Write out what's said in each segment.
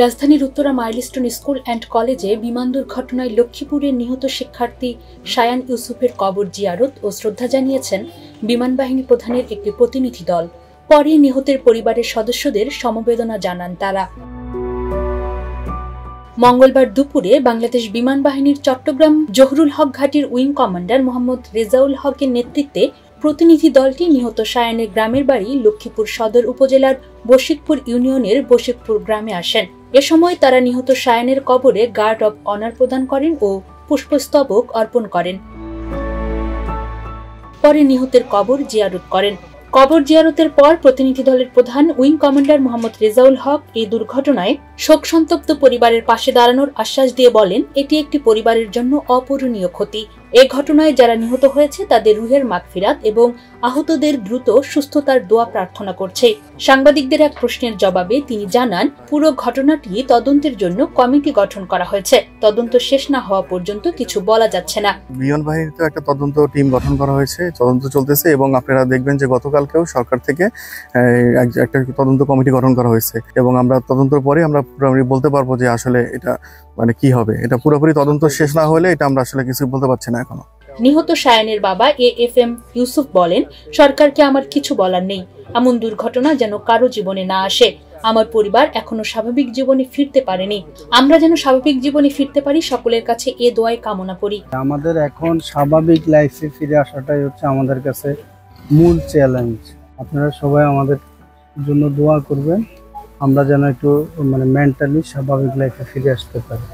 রাজধানীর Uttara milestone school and কলেজে বিমান দুর্ঘটনায় লক্ষ্মীপুরের নিহত শিক্ষার্থী শায়ান ইউসুফের কবর জিয়ারত ও শ্রদ্ধা জানিয়েছেন বিমান বাহিনী প্রধানের একটি প্রতিনিধি দল। পরে নিহতের পরিবারের সদস্যদের সমবেদনা জানান তারা। মঙ্গলবার দুপুরে বাংলাদেশ বিমান বাহিনীর চট্টগ্রাম জহুরুল হক ঘাটির উইং কমান্ডার মোহাম্মদ রেজাউল হকের নেতৃত্বে প্রতিনিধি দলটি নিহত শায়ানের গ্রামের বাড়ি লক্ষ্মীপুর সদর উপজেলার বশিকপুর ইউনিয়নের বশিকপুর গ্রামে আসেন। এ সময় তারা নিহত শায়ানের কবরে গার্ড অব অনার প্রদান করেন ও পুষ্পস্তবক অর্পণ করেন। পরে নিহতের কবর জিয়ারত করেন। কবর জিয়ারতের পর প্রতিনিধি দলের প্রধান উইং কমান্ডার মোহাম্মদ রেজাউল হক এই দুর্ঘটনায় শোক সন্তপ্ত পরিবারের পাশে দাঁড়ানোর আশ্বাস দিয়ে বলেন, এটি একটি পরিবারের জন্য অপূরণীয় ক্ষতি। এ ঘটনায় যারা নিহত হয়েছে তাদের রুহের মাগফিরাত এবং আহতদের দ্রুত সুস্থতার দোয়া প্রার্থনা করছে। সাংবাদিকদের এক প্রশ্নের জবাবে তিনি জানান, পুরো ঘটনাটি তদন্তের জন্য কমিটি গঠন করা হয়েছে। তদন্ত শেষ না হওয়া পর্যন্ত কিছু বলা যাচ্ছে না। বিমান বাহিনীতে একটা তদন্ত টিম গঠন করা হয়েছে, তদন্ত চলতেছে এবং আপনারা দেখবেন যে গতকালকেও সরকার থেকে একটা তদন্ত কমিটি গঠন করা হয়েছে এবং আমরা তদন্তের পরে আমরা পুরোপুরি বলতে পারবো যে আসলে এটা মানে কি হবে। এটা পুরোপুরি তদন্ত শেষ না হলে এটা আমরা আসলে কিছু বলতে পারছি না এখনো। নিহত শায়ানের বাবা AFM ইউসুফ বলেন, সরকারকে আমার কিছু বলার নেই। এমন দুর্ঘটনা যেন কারো জীবনে না আসে। আমার পরিবার এখনো স্বাভাবিক জীবনে ফিরতে পারেনি। আমরা যেন স্বাভাবিক জীবনে ফিরতে পারি, সকলের কাছে এ দোয়াই কামনা করি। আমাদের এখন স্বাভাবিক লাইফে ফিরে আসাটাই হচ্ছে আমাদের কাছে মূল চ্যালেঞ্জ। আপনারা সবাই আমাদের জন্য দোয়া করবেন, আমরা যেন একটু মেন্টালি স্বাভাবিক লাইফে ফিরে আসতে পারি।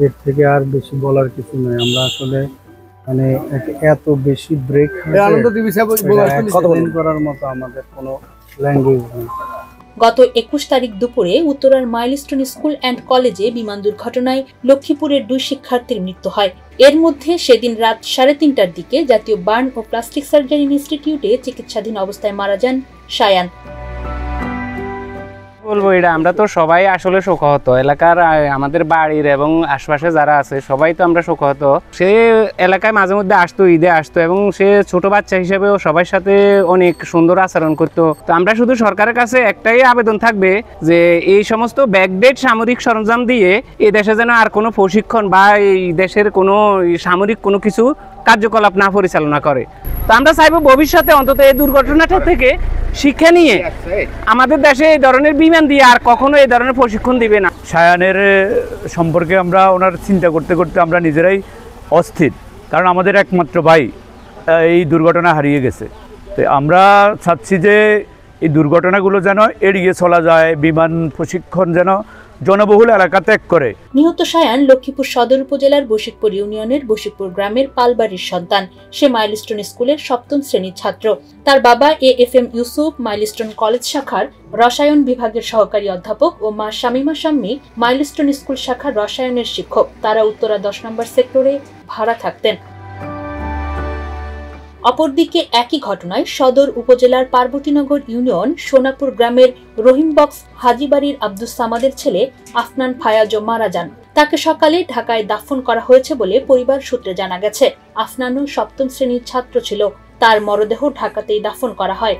এর থেকে আর বেশি বলার কিছু নেই। আমরা আসলে এত বেশি ব্রেক করার মতো আমাদের কোনো ল্যাঙ্গুয়েজ নেই। গত 21 তারিখ দুপুরে উত্তরার মাইলস্টোন স্কুল অ্যান্ড কলেজে বিমান দুর্ঘটনায় লক্ষ্মীপুরের 2 শিক্ষার্থীর মৃত্যু হয়। এর মধ্যে সেদিন রাত 3:30টার দিকে জাতীয় বার্ন ও প্লাস্টিক সার্জারি ইনস্টিটিউটে চিকিৎসাধীন অবস্থায় মারা যান শায়ান। বলবো এটা আমরা তো সবাই আসলে শোকাহত, এলাকার আমাদের বাড়ির এবং আশপাশে যারা আছে সবাই তো আমরা শোকাহত। সে এলাকায় মাঝে মধ্যে আসতো, ঈদে আসতো এবং সে ছোট বাচ্চা হিসেবেও সবার সাথে অনেক সুন্দর আচরণ করতো। তো আমরা শুধু সরকারের কাছে একটাই আবেদন থাকবে যে এই সমস্ত ব্যাকডেট সামরিক সরঞ্জাম দিয়ে এই দেশে যেন আর কোনো প্রশিক্ষণ বা এই দেশের কোনো সামরিক কোনো কিছু কার্যকলাপ না পরিচালনা করে। তো আমরা চাইবো ভবিষ্যতে অন্তত এই দুর্ঘটনাটা থেকে শিক্ষা নিয়ে আমাদের দেশে এই ধরনের বিমান দিয়ে আর কখনো এই ধরনের প্রশিক্ষণ দিবে না। শায়ানের সম্পর্কে আমরা ওনার চিন্তা করতে করতে আমরা নিজেরাই অস্থির, কারণ আমাদের একমাত্র ভাই এই দুর্ঘটনা হারিয়ে গেছে। তো আমরা চাচ্ছি যে এই দুর্ঘটনাগুলো যেন এড়িয়ে চলা যায়, বিমান প্রশিক্ষণ যেন জনবহুল এলাকা ত্যাগ করে। নিহত শায়ান লক্ষ্মীপুর সদর উপজেলার বশিকপুর ইউনিয়নের বশিকপুর গ্রামের পালবাড়ির সন্তান। সে মাইলস্টোন স্কুলের 7ম শ্রেণীর ছাত্র। তার বাবা AFM ইউসুফ মাইলস্টোন কলেজ শাখার রসায়ন বিভাগের সহকারী অধ্যাপক ও মা শামিমা শাম্মী মাইলস্টোন স্কুল শাখার রসায়নের শিক্ষক। তারা উত্তরা 10 নম্বর সেক্টরে ভাড়া থাকতেন। অপরদিকে একই ঘটনায় সদর উপজেলার পার্বতীনগর ইউনিয়ন সোনাপুর গ্রামের রহিমবক্স হাজিবাড়ির আব্দুস সামাদের ছেলে আফনান ফায়াজও মারা যান। তাকে সকালে ঢাকায় দাফন করা হয়েছে বলে পরিবার সূত্রে জানা গেছে। আফনানও 7ম শ্রেণীর ছাত্র ছিল। তার মরদেহ ঢাকাতেই দাফন করা হয়।